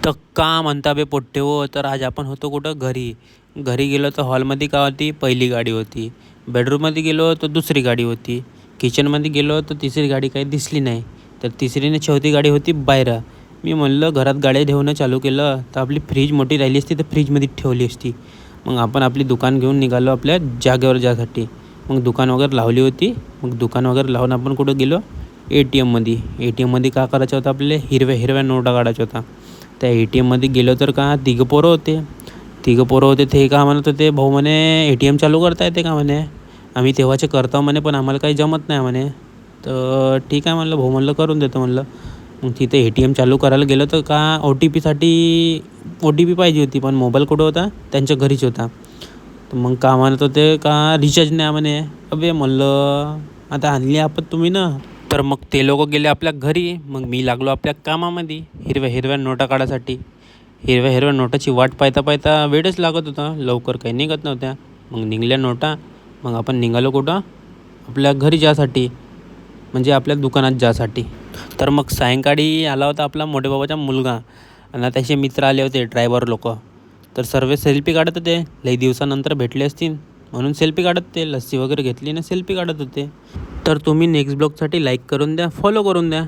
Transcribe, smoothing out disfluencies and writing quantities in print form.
तर का म्हणता बे पोट्टे हो. तर आज आपण होतो कुठं घरी. घरी गेलो तर हॉलमध्ये का होती, पहिली गाडी होती. बेडरूममध्ये गेलो तर दुसरी गाडी होती. किचनमध्ये गेलो तर तिसरी गाडी काही दिसली नाही. तर तिसरी आणि चौथी गाडी होती बाहेर. मी म्हणलं घरात गाड्या ठेवणं चालू केलं तर आपली फ्रीज मोठी राहिली असती तर फ्रीजमध्ये ठेवली असती. मग आपण आपली दुकान घेऊन निघालो आपल्या जागेवर जासाठी. मग दुकान वगैरे लावली होती. मग दुकान वगैरे लावून आपण कुठं गेलो, ATMमध्ये. ATMमध्ये का करायचं होतं, आपल्याला हिरव्या हिरव्या नोटा काढायच्या होता. त्या ATMमध्ये गेलो तर का तिघं पोरं होते. ते का म्हणत होते, भाऊ म्हणे ATM चालू करता येते का म्हणे. आम्ही तेव्हाचे करतो म्हणे, पण आम्हाला काही जमत नाही म्हणे. तर ठीक आहे म्हणलं, भाऊ म्हणलं करून देतो म्हणलं. मग तिथे ATM चालू करायला गेलं तर का OTP पाहिजे होती, पण मोबाईल कुठं होता, त्यांच्या घरीच होता. तर मग का म्हणत होते का रिचार्ज नाही म्हणे. अबे म्हणलं आता आणली आपण तुम्ही ना. तर मग ते लोक गेले आपल्या घरी. मग मी लागलो आपल्या कामामध्ये हिरव्या हिरव्या नोटा काढायसाठी. हिरव्या हिरव्या नोटाची वाट पाहता पाहता वेळच लागत होता, लवकर काही निघत नव्हत्या. मग निघल्या नोटा. मग आपण निघालो कुठं, आपल्या घरी जासाठी, म्हणजे आपल्या दुकानात जासाठी. तर मग सायंकाळी आला होता आपला मोठे बाबाचा मुलगा आणि त्याचे मित्र आले होते, ड्रायव्हर लोक. तर सर्व सेल्फी काढत होते. लई दिवसानंतर भेटले असतील म्हणून सेल्फी काढत होते. लस्सी वगैरे घेतली आणि सेल्फी काढत होते. तर तुम्ही नेक्स्ट ब्लॉगसाठी लाईक करून द्या, फॉलो करून द्या.